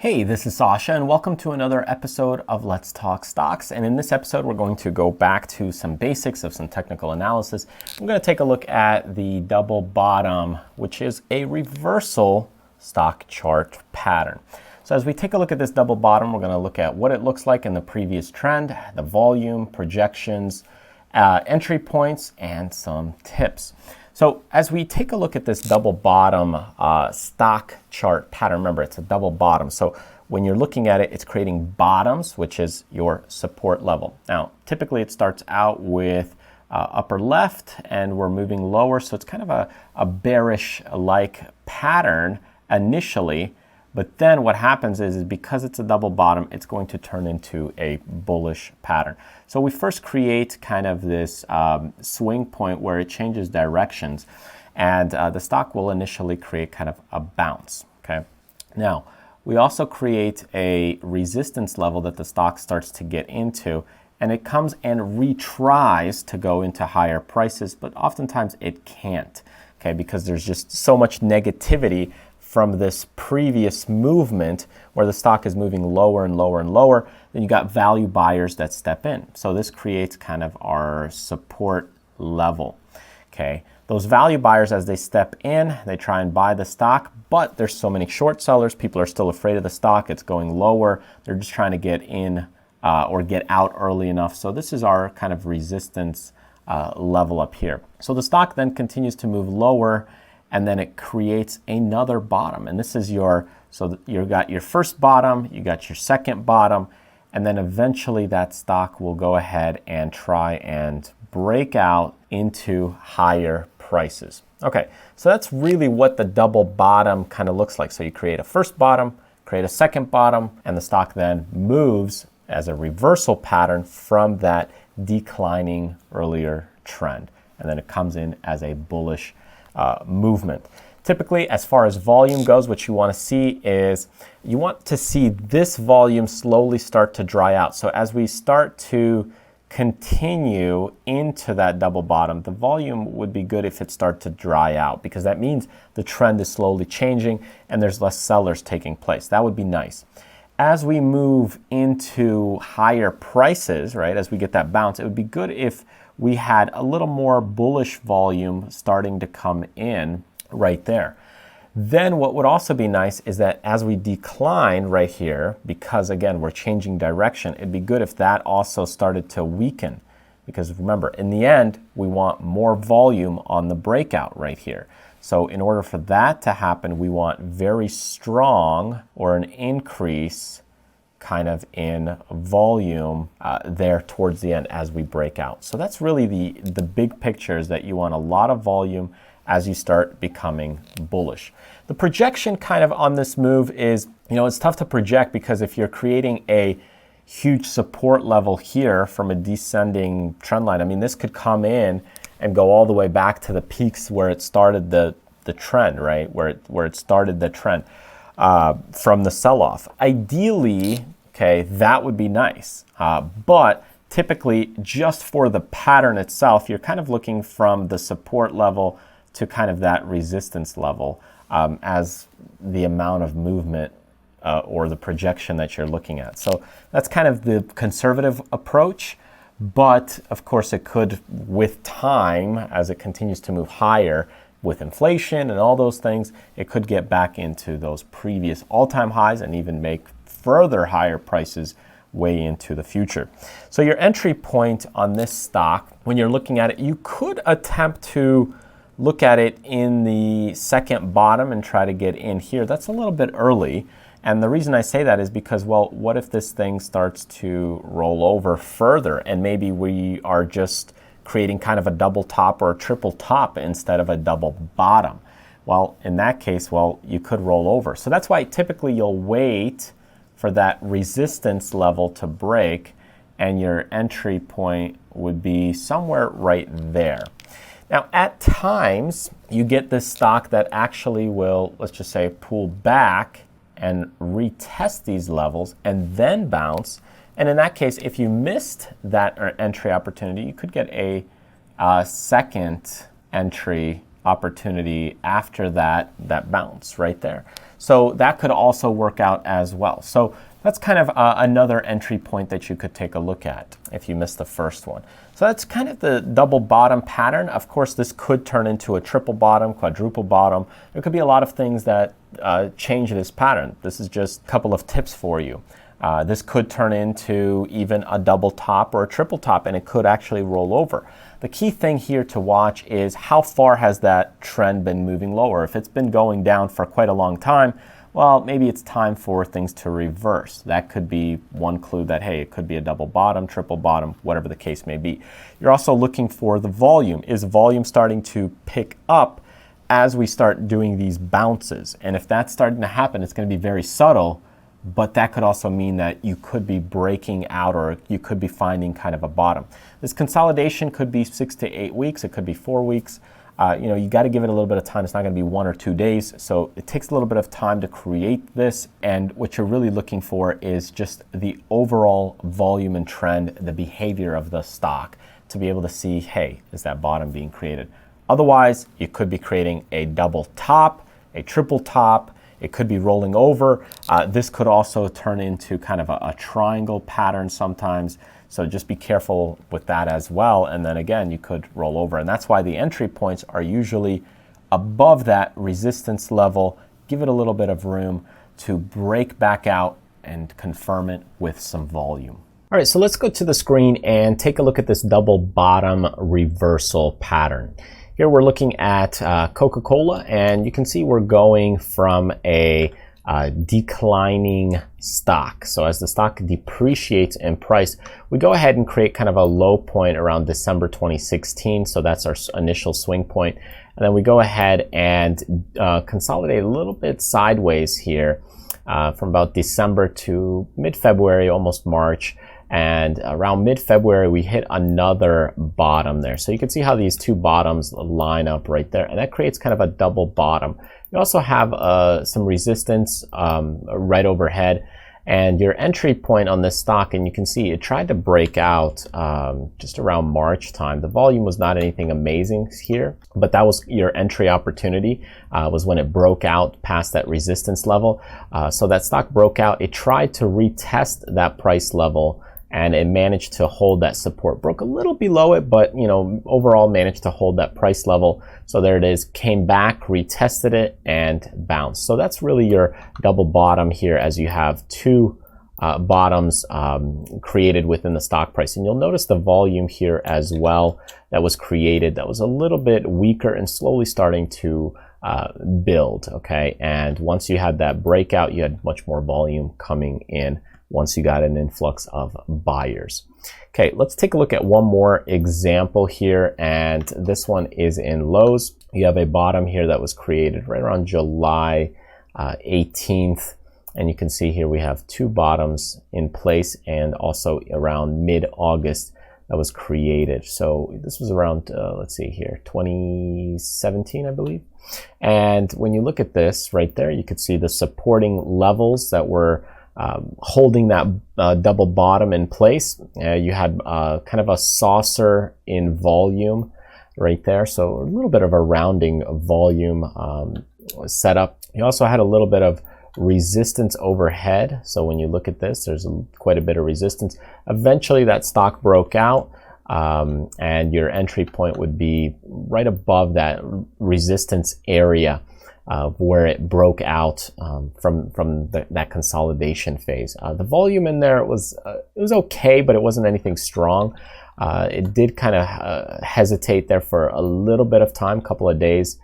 Hey, this is Sasha, and welcome to another episode of Let's Talk Stocks. And in this episode, we're going to go back to some basics of some technical analysis. I'm going to take a look at the double bottom, which is a reversal stock chart pattern. So as we take a look at this double bottom, we're going to look at what it looks like in the previous trend, the volume, projections, entry points, and some tips. So as we take a look at this double bottom stock chart pattern, remember it's a double bottom. So when you're looking at it, it's creating bottoms, which is your support level. Now, typically it starts out with upper left and we're moving lower. So it's kind of a bearish-like pattern initially. But then what happens is because it's a double bottom, it's going to turn into a bullish pattern. So we first create kind of this swing point where it changes directions, and the stock will initially create kind of a bounce, okay? Now, we also create a resistance level that the stock starts to get into, and it comes and retries to go into higher prices, but oftentimes it can't, okay? Because there's just so much negativity from this previous movement where the stock is moving lower and lower and lower, then you got value buyers that step in. So this creates kind of our support level, okay? Those value buyers, as they step in, they try and buy the stock, but there's so many short sellers, people are still afraid of the stock, it's going lower, they're just trying to get in or get out early enough. So this is our kind of resistance level up here. So the stock then continues to move lower, and then it creates another bottom. And this is you got your first bottom, you got your second bottom, and then eventually that stock will go ahead and try and break out into higher prices. Okay, so that's really what the double bottom kind of looks like. So you create a first bottom, create a second bottom, and the stock then moves as a reversal pattern from that declining earlier trend. And then it comes in as a bullish movement. Typically, as far as volume goes, what you want to see is you want to see this volume slowly start to dry out. So as we start to continue into that double bottom, the volume would be good if it started to dry out, because that means the trend is slowly changing and there's less sellers taking place. That would be nice. As we move into higher prices, right, as we get that bounce, it would be good if we had a little more bullish volume starting to come in right there. Then what would also be nice is that as we decline right here, because again, we're changing direction, it'd be good if that also started to weaken. Because remember, in the end, we want more volume on the breakout right here. So in order for that to happen, we want very strong or an increase kind of in volume there towards the end as we break out. So that's really the big picture, is that you want a lot of volume as you start becoming bullish. The projection kind of on this move is, it's tough to project, because if you're creating a huge support level here from a descending trend line, I mean, this could come in and go all the way back to the peaks where it started the trend, right? Where it started the trend from the sell-off. Ideally, okay, that would be nice. But typically, just for the pattern itself, you're kind of looking from the support level to kind of that resistance level as the amount of movement or the projection that you're looking at. So that's kind of the conservative approach. But of course, it could, with time, as it continues to move higher, with inflation and all those things, it could get back into those previous all-time highs and even make further higher prices way into the future. So your entry point on this stock, when you're looking at it, you could attempt to look at it in the second bottom and try to get in here. That's a little bit early. And the reason I say that is because, well, what if this thing starts to roll over further and maybe we are just creating kind of a double top or a triple top instead of a double bottom? Well, in that case, you could roll over. So that's why typically you'll wait for that resistance level to break, and your entry point would be somewhere right there. Now, at times, you get this stock that actually will, let's just say, pull back and retest these levels and then bounce. And in that case, if you missed that entry opportunity, you could get a second entry opportunity after that bounce right there. So that could also work out as well. So that's kind of another entry point that you could take a look at if you missed the first one. So that's kind of the double bottom pattern. Of course, this could turn into a triple bottom, quadruple bottom. There could be a lot of things that change this pattern. This is just a couple of tips for you. This could turn into even a double top or a triple top, and it could actually roll over. The key thing here to watch is how far has that trend been moving lower. If it's been going down for quite a long time, well, maybe it's time for things to reverse. That could be one clue that, hey, it could be a double bottom, triple bottom, whatever the case may be. You're also looking for the volume. Is volume starting to pick up as we start doing these bounces? And if that's starting to happen, it's going to be very subtle, but that could also mean that you could be breaking out, or you could be finding kind of a bottom. This consolidation could be 6 to 8 weeks. It could be 4 weeks. You got to give it a little bit of time. It's not going to be 1 or 2 days. So it takes a little bit of time to create this. And what you're really looking for is just the overall volume and trend, the behavior of the stock, to be able to see, hey, is that bottom being created? Otherwise, you could be creating a double top, a triple top. It could be rolling over. This could also turn into kind of a triangle pattern sometimes. So just be careful with that as well. And then again, you could roll over. And that's why the entry points are usually above that resistance level. Give it a little bit of room to break back out and confirm it with some volume. All right, so let's go to the screen and take a look at this double bottom reversal pattern. Here we're looking at Coca-Cola, and you can see we're going from a declining stock. So as the stock depreciates in price, we go ahead and create kind of a low point around December 2016. So that's our initial swing point. And then we go ahead and consolidate a little bit sideways here from about December to mid-February, almost March. And around mid-February, we hit another bottom there. So you can see how these two bottoms line up right there. And that creates kind of a double bottom. You also have some resistance right overhead. And your entry point on this stock, and you can see it tried to break out just around March time. The volume was not anything amazing here, but that was your entry opportunity, was when it broke out past that resistance level. So that stock broke out. It tried to retest that price level, and it managed to hold that support. Broke a little below it, but overall managed to hold that price level. So there it is, came back, retested it, and bounced. So that's really your double bottom here, as you have two bottoms created within the stock price. And you'll notice the volume here as well that was created that was a little bit weaker and slowly starting to build, okay? And once you had that breakout, you had much more volume coming in once you got an influx of buyers. Okay, let's take a look at one more example here, and this one is in Lowe's. You have a bottom here that was created right around July 18th, and you can see here we have two bottoms in place, and also around mid-August that was created. So this was around, let's see here, 2017, I believe. And when you look at this right there, you could see the supporting levels that were holding that double bottom in place. You had kind of a saucer in volume right there, so a little bit of a rounding volume setup. You also had a little bit of resistance overhead, so when you look at this, there's quite a bit of resistance. Eventually that stock broke out, and your entry point would be right above that resistance area where it broke out from that consolidation phase. The volume in there was it was okay, but it wasn't anything strong. It did kind of hesitate there for a little bit of time, couple of days.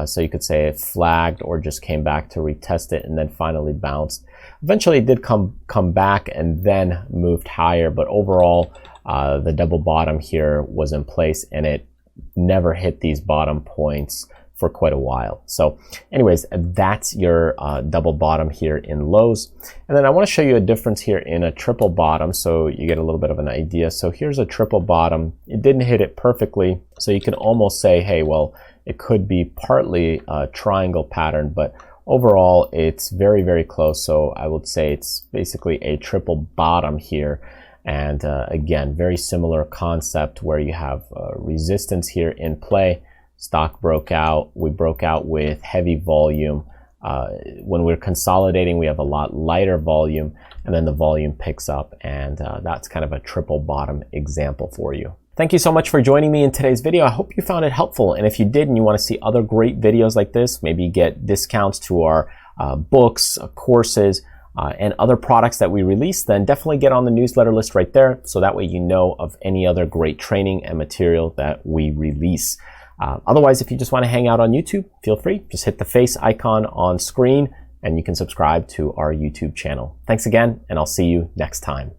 So you could say it flagged or just came back to retest it and then finally bounced. Eventually it did come back and then moved higher, but overall the double bottom here was in place and it never hit these bottom points for quite a while. So anyways, that's your double bottom here in Lowe's. And then I want to show you a difference here in a triple bottom so you get a little bit of an idea. So here's a triple bottom. It didn't hit it perfectly, so you can almost say, hey, well, it could be partly a triangle pattern, but overall it's very, very close. So I would say it's basically a triple bottom here. And again, very similar concept where you have resistance here in play. Stock broke out. We broke out with heavy volume. when we're consolidating, we have a lot lighter volume, and then the volume picks up, and that's kind of a triple bottom example for you. Thank you so much for joining me in today's video. I hope you found it helpful, and if you did and you want to see other great videos like this, maybe get discounts to our books, courses, and other products that we release, then definitely get on the newsletter list right there, so that way you know of any other great training and material that we release. Otherwise, if you just want to hang out on YouTube, feel free. Just hit the face icon on screen and you can subscribe to our YouTube channel. Thanks again, and I'll see you next time.